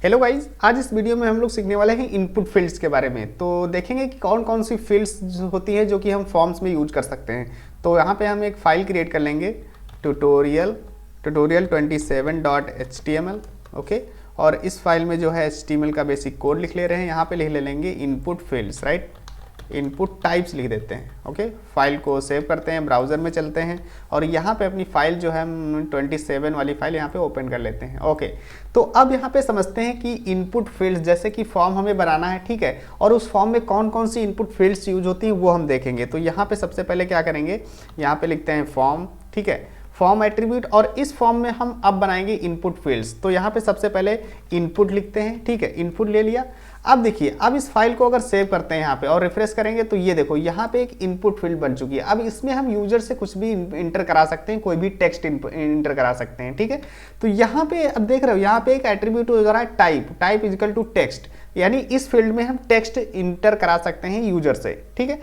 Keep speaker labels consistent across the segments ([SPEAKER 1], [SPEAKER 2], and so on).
[SPEAKER 1] Hello guys, आज इस video में हम लोग सीखने वाले हैं इनपुट फील्ड्स के बारे में। तो देखेंगे कि कौन कौन सी फील्ड्स होती हैं जो कि हम फॉर्म्स में यूज कर सकते हैं। तो यहाँ पे हम एक फाइल क्रिएट कर लेंगे, ट्यूटोरियल 27.html। ओके, और इस फाइल में जो है HTML का बेसिक कोड लिख ले रहे हैं। यहाँ पे लिख ले लेंगे input fields, right, input types लिख देते हैं। ओके, फाइल को सेव करते हैं, ब्राउज़र में चलते हैं और यहाँ पे अपनी फाइल जो है 27 वाली फाइल यहाँ पे ओपन कर लेते हैं। ओके, तो अब यहाँ पे समझते हैं कि इनपुट फील्ड्स, जैसे कि फॉर्म हमें बनाना है, ठीक है, और उस फॉर्म में कौन कौन सी इनपुट फील्ड्स यूज होती हैं वो हम देखेंगे। तो यहाँ पे सबसे पहले क्या करेंगे, यहाँ पे लिखते हैं फॉर्म, ठीक है, फॉर्म एट्रीब्यूट, और इस फॉर्म में हम अब बनाएंगे इनपुट फील्ड्स। तो यहाँ पे सबसे पहले इनपुट लिखते हैं, ठीक है, इनपुट ले लिया। अब देखिए, अब इस फाइल को अगर सेव करते हैं यहाँ पे और रिफ्रेश करेंगे तो ये देखो यहाँ पे एक इनपुट फील्ड बन चुकी है। अब इसमें हम यूजर से कुछ भी इंटर करा सकते हैं, कोई भी टेक्स्ट इंटर करा सकते हैं, ठीक है। तो यहाँ पे अब देख रहे हो, यहाँ पे एक एट्रीब्यूट हो रहा है टाइप इजिकल टू टेक्स्ट, यानी इस फील्ड में हम टेक्स्ट इंटर करा सकते हैं यूजर से, ठीक है।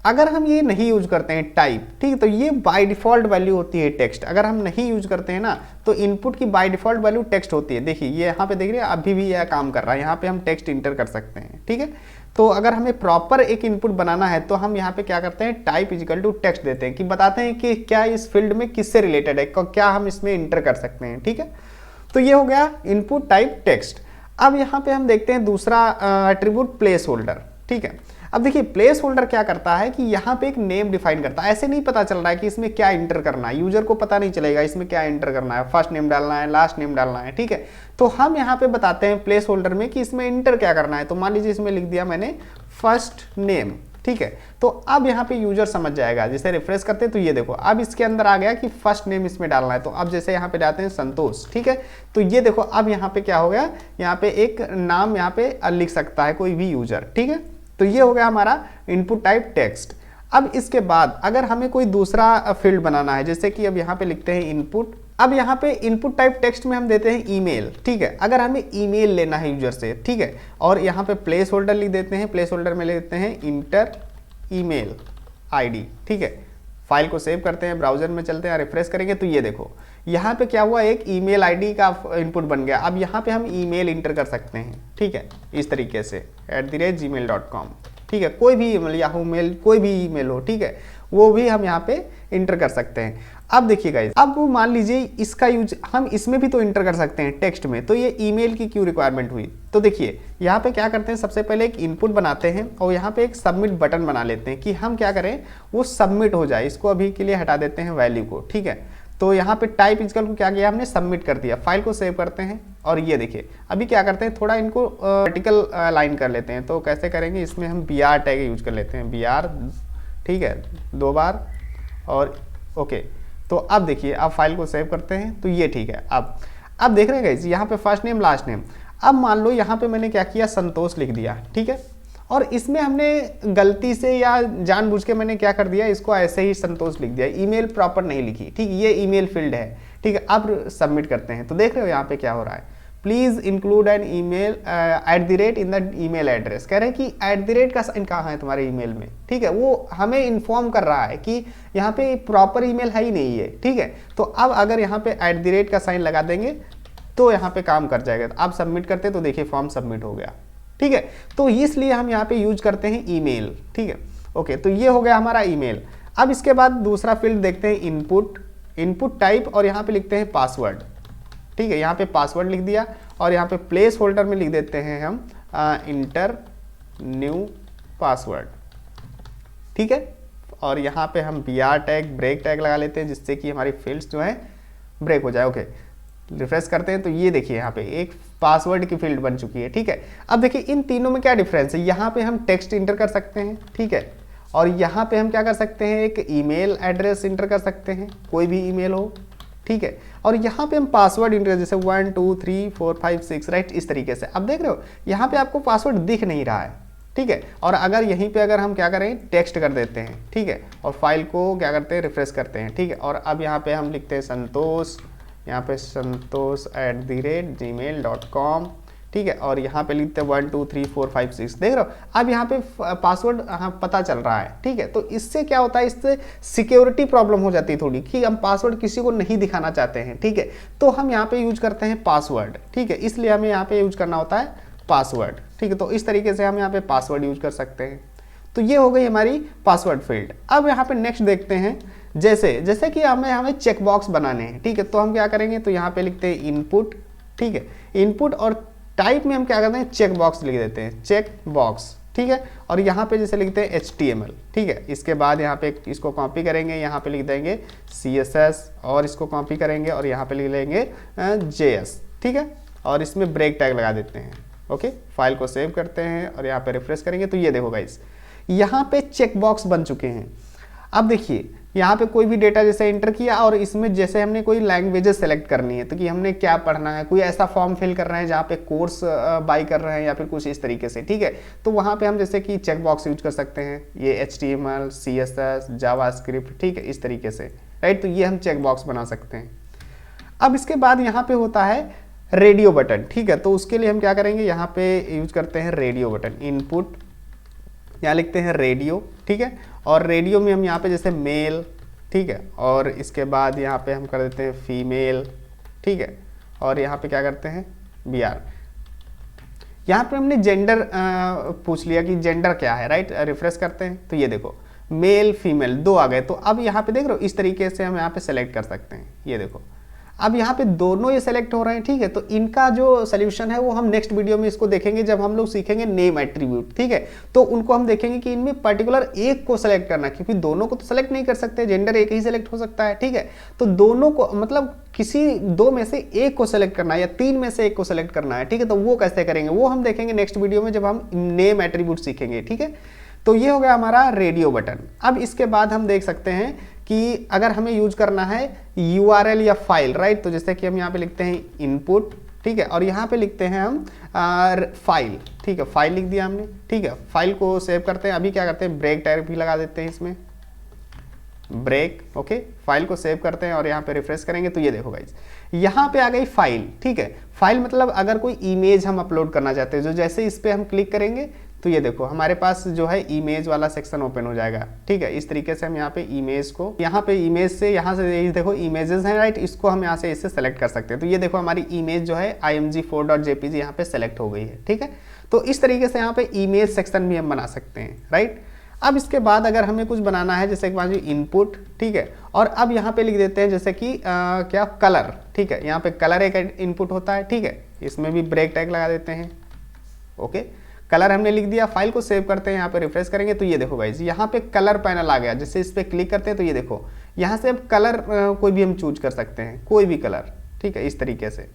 [SPEAKER 1] अगर हम ये नहीं यूज करते हैं टाइप, ठीक है, तो ये बाय डिफॉल्ट वैल्यू होती है टेक्स्ट। अगर हम नहीं यूज करते हैं ना तो इनपुट की बाय डिफॉल्ट वैल्यू टेक्स्ट होती है। देखिए ये यहाँ पे देख रहे हैं, अभी भी यह काम कर रहा है, यहाँ पे हम टेक्स्ट इंटर कर सकते हैं, ठीक है। तो अगर हमें प्रॉपर एक इनपुट बनाना है तो हम यहाँ पे क्या करते हैं, टाइप इजिकल टू टेक्स्ट देते हैं, कि बताते हैं कि क्या इस फील्ड में किससे रिलेटेड है, क्या हम इसमें इंटर कर सकते हैं, ठीक है। तो ये हो गया इनपुट टाइप टेक्स्ट। अब यहाँ पे हम देखते हैं दूसरा एट्रीब्यूट प्लेस होल्डर, ठीक है। अब देखिए प्लेस होल्डर क्या करता है कि यहाँ पे एक नेम डिफाइन करता है। ऐसे नहीं पता चल रहा है कि इसमें क्या इंटर करना है, यूजर को पता नहीं चलेगा इसमें क्या इंटर करना है, फर्स्ट नेम डालना है, लास्ट नेम डालना है, ठीक है। तो हम यहाँ पे बताते हैं प्लेस होल्डर में कि इसमें इंटर क्या करना है। तो मान लीजिए इसमें लिख दिया मैंने फर्स्ट नेम, ठीक है। तो अब यहाँ पे यूजर समझ जाएगा। जैसे रिफ्रेश करते हैं तो ये देखो अब इसके अंदर आ गया कि फर्स्ट नेम इसमें डालना है। तो अब जैसे यहाँ पे जाते हैं संतोष, ठीक है, तो ये देखो अब यहाँ पे क्या हो गया, यहाँ पे एक नाम यहाँ पे लिख सकता है कोई भी यूजर, ठीक है। तो ये हो गया हमारा इनपुट टाइप टेक्स्ट। अब इसके बाद अगर हमें कोई दूसरा फील्ड बनाना है, जैसे कि अब यहाँ पे लिखते हैं इनपुट। अब यहाँ पे इनपुट टाइप टेक्स्ट में हम देते हैं ईमेल, ठीक है, अगर हमें ईमेल लेना है यूजर से, ठीक है, और यहाँ पे प्लेस होल्डर लिख देते हैं, प्लेस होल्डर में लेते हैं इंटर ईमेल आईडी, ठीक है। फाइल को सेव करते हैं, ब्राउजर में चलते हैं, रिफ्रेश करेंगे तो ये देखो यहाँ पे क्या हुआ, एक ईमेल आईडी का इनपुट बन गया। अब यहाँ पे हम ईमेल इंटर कर सकते हैं, ठीक है, इस तरीके से @gmail.com, ठीक है, कोई भी ईमेल, याहू मेल, कोई भी ईमेल हो, ठीक है, वो भी हम यहाँ पे इंटर कर सकते हैं। अब देखिए गाइस, अब मान लीजिए इसका यूज हम इसमें भी तो इंटर कर सकते हैं टेक्स्ट में, तो ये ईमेल की क्यों रिक्वायरमेंट हुई। तो देखिए यहाँ पे क्या करते हैं, सबसे पहले एक इनपुट बनाते हैं और यहाँ पे एक सबमिट बटन बना लेते हैं कि हम क्या करें, वो सबमिट हो जाए। इसको अभी के लिए हटा देते हैं वैल्यू को, ठीक है। तो यहाँ पे टाइप इजिकल को क्या किया हमने, सबमिट कर दिया। फाइल को सेव करते हैं और ये देखिए अभी क्या करते हैं, थोड़ा इनको वर्टिकल लाइन कर लेते हैं। तो कैसे करेंगे, इसमें हम BR टैग यूज कर लेते हैं, BR, ठीक है, 2 बार, और ओके। तो अब देखिए अब फाइल को सेव करते हैं तो ये ठीक है। अब देख रहे हैं गाइस, यहाँ पे फर्स्ट नेम लास्ट नेम। अब मान लो यहाँ पे मैंने क्या किया, संतोष लिख दिया, ठीक है, और इसमें हमने गलती से या जानबूझ के मैंने क्या कर दिया, इसको ऐसे ही संतोष लिख दिया, ईमेल प्रॉपर नहीं लिखी, ठीक, ये ईमेल फील्ड है, ठीक है। अब सबमिट करते हैं तो देख रहे हो यहाँ पे क्या हो रहा है, please include an email @ in the email address. कह रहे हैं कि @ का साइन कहाँ है तुम्हारे ईमेल में, ठीक है, वो हमें इन्फॉर्म कर रहा है कि यहाँ पे प्रॉपर ईमेल है ही नहीं है, ठीक है। तो अब अगर यहाँ पे @ का साइन लगा देंगे तो यहाँ पे काम कर जाएगा। तो आप सबमिट करते तो देखिए फॉर्म सबमिट हो गया, ठीक है। तो इसलिए हम यहाँ पे यूज करते हैं ईमेल, ठीक है। ओके, तो ये हो गया हमारा ईमेल। अब इसके बाद दूसरा फील्ड देखते हैं इनपुट टाइप, और यहाँ पे लिखते हैं पासवर्ड, ठीक है, यहाँ पे पासवर्ड लिख दिया और यहाँ पे प्लेस होल्डर में लिख देते हैं हम इंटर न्यू पासवर्ड, ठीक है। और यहाँ पे हम BR टैग, ब्रेक टैग लगा लेते हैं जिससे कि हमारी फील्ड्स जो है ब्रेक हो जाए। ओके, रिफ्रेश करते हैं तो ये देखिए यहाँ पे एक पासवर्ड की फील्ड बन चुकी है, ठीक है। अब देखिए इन तीनों में क्या डिफरेंस है, यहाँ पे हम टेक्स्ट इंटर कर सकते हैं, ठीक है, और यहाँ पे हम क्या कर सकते हैं, एक ईमेल एड्रेस इंटर कर सकते हैं, कोई भी ईमेल हो, ठीक है, और यहाँ पे हम पासवर्ड इंटर, जैसे 1 2 3 4 5 6, राइट, इस तरीके से। अब देख रहे हो यहाँ पे आपको पासवर्ड दिख नहीं रहा है, ठीक है, और अगर यहीं पे अगर हम क्या करें, टेक्स्ट कर देते हैं, ठीक है, और फाइल को क्या करते हैं, रिफ्रेश करते हैं, ठीक है, और अब यहाँ पे हम लिखते हैं संतोष, यहाँ पे संतोष @gmail.com, ठीक है, और यहाँ पे लिखते हैं 1 2 3 4 5 6, देख रहे हो। अब यहाँ पे पासवर्ड पता चल रहा है, ठीक है। तो इससे क्या होता है, इससे सिक्योरिटी प्रॉब्लम हो जाती है थोड़ी कि हम पासवर्ड किसी को नहीं दिखाना चाहते हैं, ठीक है। तो हम यहाँ पे यूज करते हैं पासवर्ड, ठीक है, इसलिए हमें यहाँ पे यूज करना होता है पासवर्ड, ठीक है। तो इस तरीके से हम यहाँ पे पासवर्ड यूज कर सकते हैं। तो ये हो गई हमारी पासवर्ड फील्ड। अब यहाँ पे नेक्स्ट देखते हैं, जैसे कि हमें चेक बॉक्स बनाने हैं, ठीक है। तो हम क्या करेंगे, तो यहाँ पे लिखते हैं इनपुट, ठीक है। इनपुट और टाइप में हम क्या करते हैं, चेक बॉक्स लिख देते हैं, चेक बॉक्स, ठीक है। और यहाँ पे जैसे लिखते हैं HTML, ठीक है। इसके बाद यहाँ पे इसको कॉपी करेंगे, यहाँ पे लिख देंगे CSS और इसको कॉपी करेंगे और यहाँ पे लिख लेंगे JS, ठीक है। और इसमें ब्रेक टैग लगा देते हैं, ओके। फाइल को सेव करते हैं और यहाँ पे रिफ्रेश करेंगे तो ये देखो गाइस, यहाँ पे चेक बॉक्स बन चुके हैं। अब देखिए यहाँ पे कोई भी डेटा जैसे एंटर किया और इसमें जैसे हमने कोई लैंग्वेजेस सेलेक्ट करनी है, तो कि हमने क्या पढ़ना है, कोई ऐसा फॉर्म फिल कर रहे हैं जहाँ पे कोर्स बाय कर रहे हैं या फिर कुछ इस तरीके से, ठीक है। तो वहाँ पे हम जैसे कि चेक बॉक्स यूज कर सकते हैं, ये HTML CSS जावास्क्रिप्ट, ठीक है, इस तरीके से, राइट। तो ये हम चेक बॉक्स बना सकते हैं। अब इसके बाद यहाँ पे होता है रेडियो बटन, ठीक है। तो उसके लिए हम क्या करेंगे, यहाँ पे यूज करते हैं रेडियो बटन, इनपुट, यहाँ लिखते हैं रेडियो, ठीक है। और रेडियो में हम यहाँ पे जैसे मेल, ठीक है, और इसके बाद यहाँ पे हम कर देते हैं फीमेल, ठीक है। और यहाँ पे क्या करते हैं BR। यहाँ पे हमने जेंडर पूछ लिया कि जेंडर क्या है, राइट। रिफ्रेश करते हैं तो ये देखो मेल फीमेल 2 आ गए। तो अब यहाँ पे देख रहे हो, इस तरीके से हम यहाँ पे सेलेक्ट कर सकते हैं, ये देखो। अब यहाँ पे दोनों ये सेलेक्ट हो रहे हैं, ठीक है। तो इनका जो सोल्यूशन है वो हम नेक्स्ट वीडियो में इसको देखेंगे, जब हम लोग सीखेंगे नेम एट्रीब्यूट, ठीक है। तो उनको हम देखेंगे कि इनमें पर्टिकुलर एक को सेलेक्ट करना, क्योंकि दोनों को तो सेलेक्ट नहीं कर सकते, जेंडर एक ही सेलेक्ट हो सकता है, ठीक है। तो दोनों को मतलब किसी 2 में से एक को सेलेक्ट करना है या 3 में से एक को सेलेक्ट करना है, ठीक है। तो वो कैसे करेंगे वो हम देखेंगे नेक्स्ट वीडियो में, जब हम नेम एट्रीब्यूट सीखेंगे, ठीक है। तो ये हो गया हमारा रेडियो बटन। अब इसके बाद हम देख सकते हैं कि अगर हमें यूज करना है URL या फाइल, राइट। तो जैसे कि हम यहाँ पे लिखते हैं इनपुट, ठीक है, और यहाँ पे लिखते हैं हम फाइल, ठीक है। फाइल लिख दिया हमने, ठीक है। फाइल को सेव करते हैं। अभी क्या करते हैं, ब्रेक टैग भी लगा देते हैं इसमें, ब्रेक, ओके। फाइल को सेव करते हैं और यहाँ पे रिफ्रेश करेंगे तो ये देखो गाइस, यहाँ पे आ गई फाइल, ठीक है। फाइल मतलब अगर कोई इमेज हम अपलोड करना चाहते हैं, जो जैसे इस पे हम क्लिक करेंगे तो ये देखो हमारे पास जो है इमेज वाला सेक्शन ओपन हो जाएगा, ठीक है। इस तरीके से हम यहाँ पे इमेज को, यहाँ पे इमेज से, यहाँ से ये देखो इमेजेस हैं, राइट। इसको हम यहाँ से इससे सेलेक्ट कर सकते हैं। तो ये देखो हमारी इमेज जो है img4.jpg यहाँ पे सेलेक्ट हो गई है, ठीक है। तो इस तरीके से यहाँ पे इमेज सेक्शन भी हम बना सकते हैं, राइट। अब इसके बाद अगर हमें कुछ बनाना है, जैसे कि इनपुट, ठीक है। और अब यहाँ पे लिख देते हैं जैसे कि क्या कलर, ठीक है। यहाँ पे कलर एक इनपुट होता है, ठीक है। इसमें भी ब्रेक टैग लगा देते हैं, ओके। कलर हमने लिख दिया। फाइल को सेव करते हैं, यहाँ पे रिफ्रेश करेंगे तो ये देखो गाइस, यहाँ पे कलर पैनल आ गया। जैसे इस पे क्लिक करते हैं तो ये देखो यहाँ से अब कलर कोई भी हम चूज कर सकते हैं, कोई भी कलर, ठीक है। इस तरीके से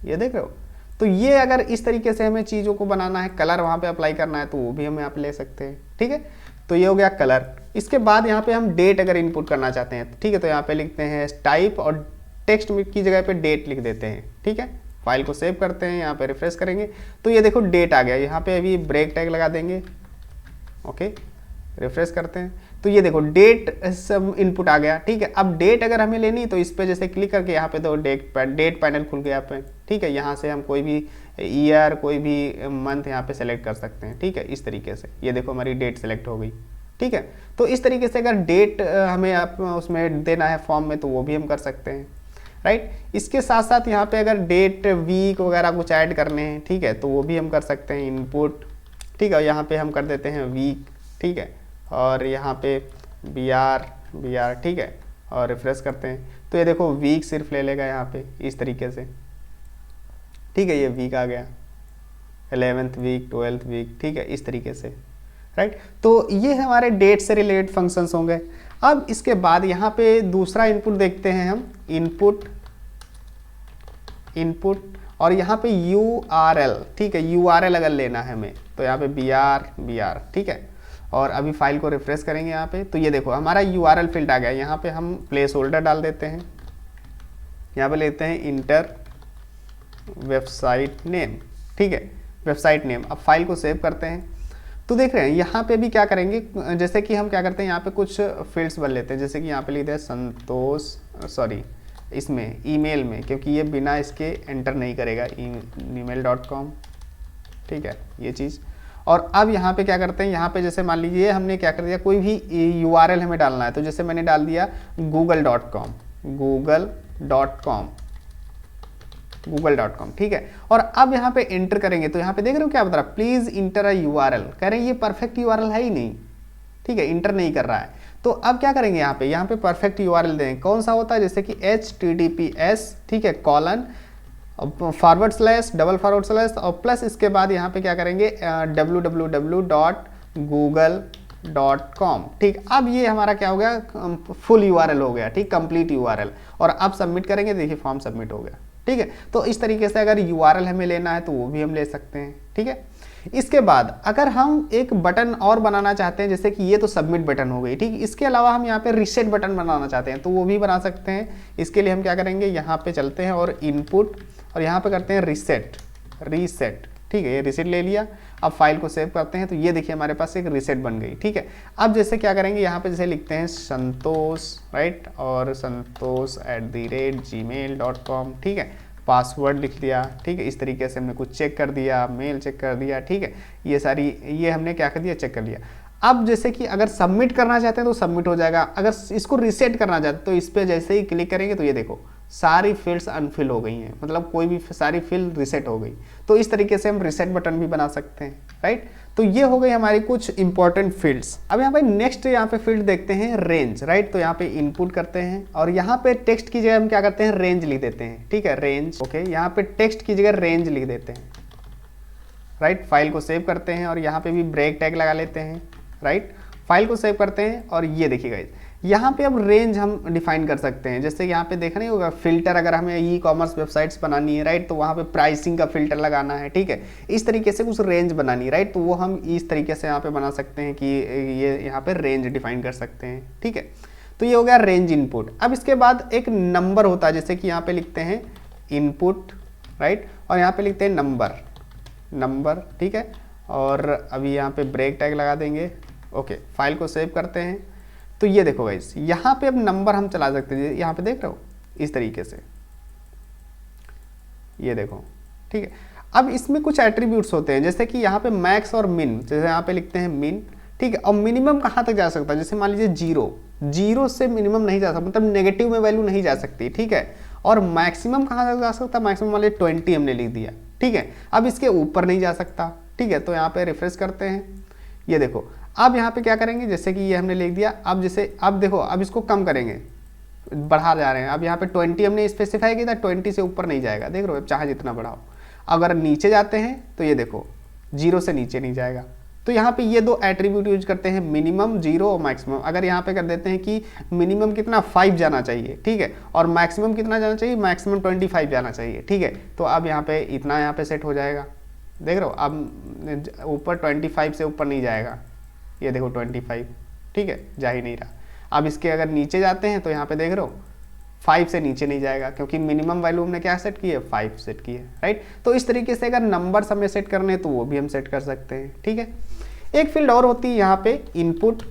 [SPEAKER 1] ये देख रहे हो। तो ये अगर इस तरीके से हमें चीज़ों को बनाना है, कलर वहाँ पे अप्लाई करना है, तो वो भी हम यहाँ पे ले सकते हैं, ठीक है। तो ये हो गया कलर। इसके बाद यहाँ पे हम डेट अगर इनपुट करना चाहते हैं, ठीक है, तो यहाँ पे लिखते हैं टाइप और टेक्स्ट की जगह पे डेट लिख देते हैं, ठीक है। फाइल को सेव करते हैं, यहाँ पे रिफ्रेश करेंगे तो ये देखो डेट आ गया। यहाँ पे अभी ब्रेक टैग लगा देंगे, ओके। रिफ्रेश करते हैं तो ये देखो डेट सब इनपुट आ गया, ठीक है। अब डेट अगर हमें लेनी तो इस पे जैसे क्लिक करके यहाँ पे तो डेट पैनल खुल गया पे, ठीक है। यहाँ से हम कोई भी ईयर, कोई भी मंथ यहाँ पे सेलेक्ट कर सकते हैं, ठीक है। इस तरीके से ये देखो हमारी डेट सेलेक्ट हो गई, ठीक है। तो इस तरीके से अगर डेट हमें उसमें देना है फॉर्म में तो वो भी हम कर सकते हैं, राइट। इसके साथ साथ यहाँ पे अगर डेट वीक वगैरह कुछ ऐड करने हैं, ठीक है, तो वो भी हम कर सकते हैं, इनपुट, ठीक है। यहाँ पे हम कर देते हैं वीक, ठीक है। और यहाँ पे BR, ठीक है, और रिफ्रेश करते हैं तो ये देखो वीक सिर्फ ले लेगा यहाँ पे इस तरीके से, ठीक है। ये वीक आ गया, 11th वीक, 12th वीक, ठीक है, इस तरीके से, राइट। तो ये हमारे डेट से रिलेटेड फंक्शंस होंगे। अब इसके बाद यहाँ पे दूसरा इनपुट देखते हैं हम, इनपुट और यहाँ पे URL, ठीक है। URL अगर लेना है हमें तो यहाँ पे BR, ठीक है। और अभी फाइल को रिफ्रेश करेंगे यहाँ पे तो ये देखो हमारा URL फील्ड आ गया। यहाँ पे हम प्लेस होल्डर डाल देते हैं, यहाँ पे लेते हैं इंटर वेबसाइट नेम, ठीक है, वेबसाइट नेम। अब फाइल को सेव करते हैं तो देख रहे हैं यहाँ पे भी क्या करेंगे, जैसे कि हम क्या करते हैं यहाँ पे कुछ फील्ड्स भर लेते हैं। जैसे कि यहाँ पे लिखते हैं इसमें ईमेल में, क्योंकि ये बिना इसके एंटर नहीं करेगा email.com, ठीक है ये चीज़। और अब यहाँ पे क्या करते हैं, यहाँ पे जैसे मान लीजिए हमने क्या कर दिया, कोई भी URL हमें डालना है, तो जैसे मैंने डाल दिया google.com, ठीक है। और अब यहाँ पे एंटर करेंगे तो यहाँ पे देख रहे हो क्या बता रहा है, प्लीज इंटर अ URL, कह रहे हैं ये परफेक्ट URL है ही नहीं, ठीक है, इंटर नहीं कर रहा है। तो अब क्या करेंगे, यहाँ पे परफेक्ट URL देंगे, कौन सा होता है, जैसे कि HTTPS, ठीक है, // और प्लस इसके बाद यहाँ पे क्या करेंगे www.google.com, ठीक। अब ये हमारा क्या हो गया, फुल URL हो गया, ठीक, कंप्लीट URL। और अब सबमिट करेंगे, देखिए फॉर्म सबमिट हो गया, ठीक है। तो इस तरीके से अगर URL हमें लेना है तो वो भी हम ले सकते हैं, ठीक है। इसके बाद अगर हम एक बटन और बनाना चाहते हैं, जैसे कि ये तो सबमिट बटन हो गई, ठीक। इसके अलावा हम यहाँ पे रीसेट बटन बनाना चाहते हैं तो वो भी बना सकते हैं। इसके लिए हम क्या करेंगे, यहाँ पे चलते हैं और इनपुट, और यहाँ पे करते हैं रीसेट, ठीक है, ये रीसेट ले लिया। अब फाइल को सेव करते हैं तो ये देखिए हमारे पास एक रीसेट बन गई, ठीक है। अब जैसे क्या करेंगे, यहाँ पे जैसे लिखते हैं संतोष, राइट, और संतोष@gmail.com, ठीक है, पासवर्ड लिख दिया, ठीक है। इस तरीके से हमने कुछ चेक कर दिया, मेल चेक कर दिया, ठीक है, ये सारी ये हमने क्या कर दिया, चेक कर लिया। अब जैसे कि अगर सबमिट करना चाहते हैं तो सबमिट हो जाएगा, अगर इसको रीसेट करना चाहते हैं तो इस पर जैसे ही क्लिक करेंगे तो ये देखो सारी फील्ड्स अनफिल हो गई हैं, मतलब कोई भी सारी फील्ड रीसेट हो गई। तो इस तरीके से हम रीसेट बटन भी बना सकते हैं, राइट। तो ये हो गई हमारी कुछ इंपॉर्टेंट फील्ड्स। अब यहाँ पे नेक्स्ट यहाँ पे फील्ड देखते हैं रेंज, राइट। तो यहाँ पे इनपुट करते हैं और यहाँ पे टेक्स्ट की जगह हम क्या करते हैं, रेंज लिख देते हैं, ठीक है, रेंज, ओके। यहाँ पे टेक्स्ट की जगह रेंज लिख देते हैं, राइट। फाइल को सेव करते हैं और यहाँ पे भी ब्रेक टैग लगा लेते हैं, राइट। फाइल को सेव करते हैं और ये देखिएगा यहाँ पे अब रेंज हम डिफाइन कर सकते हैं। जैसे यहाँ पे देखना ही होगा फिल्टर, अगर हमें ई-कॉमर्स वेबसाइट्स बनानी है, राइट, तो वहाँ पे प्राइसिंग का फिल्टर लगाना है, ठीक है, इस तरीके से कुछ रेंज बनानी है, राइट। तो वो हम इस तरीके से यहाँ पे बना सकते हैं कि ये यहाँ पे रेंज डिफाइन कर सकते हैं, ठीक है। तो ये हो गया रेंज इनपुट। अब इसके बाद एक नंबर होता है, जैसे कि यहाँ पे लिखते हैं इनपुट, राइट, और यहाँ पे लिखते हैं नंबर, ठीक है। और अभी यहाँ पे ब्रेक टैग लगा देंगे, ओके। फाइल को सेव करते हैं तो ये देखो गाइस, यहाँ पे अब नंबर हम चला सकते हैं, यहाँ पे देख रहे हो इस तरीके से, ये देखो, ठीक है। अब इसमें कुछ एट्रीब्यूट्स होते हैं, जैसे कि यहाँ पे मैक्स और मिन, जैसे यहाँ पे लिखते हैं मिन, ठीक है। और मिनिमम कहाँ तक जा सकता है, जैसे मान लीजिए जीरो से मिनिमम नहीं जा सकता, मतलब नेगेटिव में वैल्यू नहीं जा सकती, ठीक है। और मैक्सिमम कहाँ तक जा सकता है, मैक्सिमम मान लीजिए 20 हमने लिख दिया, ठीक है। अब इसके ऊपर नहीं जा सकता, ठीक है। तो यहाँ पे रिफ्रेश करते हैं, ये देखो। अब यहाँ पे क्या करेंगे, जैसे कि ये हमने लिख दिया, अब जैसे अब देखो, अब इसको कम करेंगे, बढ़ा जा रहे हैं। अब यहाँ पे 20 हमने स्पेसिफाई किया था, 20 से ऊपर नहीं जाएगा, देख रहे हो, चाहे जितना बढ़ाओ। अगर नीचे जाते हैं तो ये देखो 0 से नीचे नहीं जाएगा। तो यहाँ पे ये दो एट्रीब्यूट यूज करते हैं, मिनिमम 0 और मैक्सिमम। अगर यहाँ पे कर देते हैं कि मिनिमम कितना 5 जाना चाहिए, ठीक है, और मैक्सिमम कितना जाना चाहिए, मैक्सिमम 25 जाना चाहिए, ठीक है। तो अब यहाँ पे इतना यहाँ पे सेट हो जाएगा, देख रहे हो, अब ऊपर 25 से ऊपर नहीं जाएगा, ये देखो 25, ठीक है, जा ही नहीं रहा। अब इसके अगर नीचे जाते हैं तो यहाँ पे देख रहे हो 5 से नीचे नहीं जाएगा, क्योंकि मिनिमम वैल्यू हमने क्या सेट की है, 5 सेट की है, राइट। तो इस तरीके से अगर नंबर्स हमें सेट करने हैं तो वो भी हम सेट कर सकते हैं, ठीक है। एक फील्ड और होती है यहाँ पे इनपुट,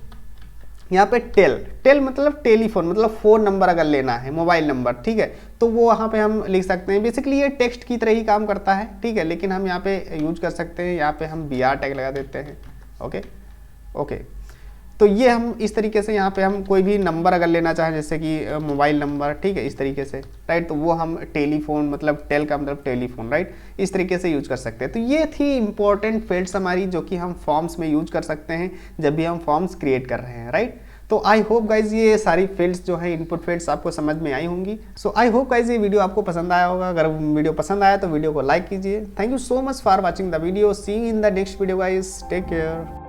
[SPEAKER 1] यहाँ पे टेल मतलब टेलीफोन, मतलब फ़ोन नंबर अगर लेना है, मोबाइल नंबर, ठीक है, तो वो यहाँ पे हम लिख सकते हैं। बेसिकली ये टेक्स्ट की तरह ही काम करता है, ठीक है, लेकिन हम यहाँ पे यूज कर सकते हैं, यहाँ पे हम BR टैग लगा देते हैं, ओके। तो ये हम इस तरीके से यहाँ पे हम कोई भी नंबर अगर लेना चाहें, जैसे कि मोबाइल नंबर, ठीक है, इस तरीके से, राइट, तो वो हम टेलीफोन, मतलब टेल का मतलब टेलीफोन, राइट, इस तरीके से यूज कर सकते हैं। तो ये थी इंपॉर्टेंट फील्ड्स हमारी, जो कि हम फॉर्म्स में यूज कर सकते हैं जब भी हम फॉर्म्स क्रिएट कर रहे हैं, राइट। तो आई होप गाइज ये सारी फील्ड्स जो है इनपुट फील्ड्स आपको समझ में आई होंगी। सो आई होप गाइज ये वीडियो आपको पसंद आया होगा। अगर वीडियो पसंद आया तो वीडियो को लाइक कीजिए। Thank you so much for watching the video. See you in the next video guys, take care.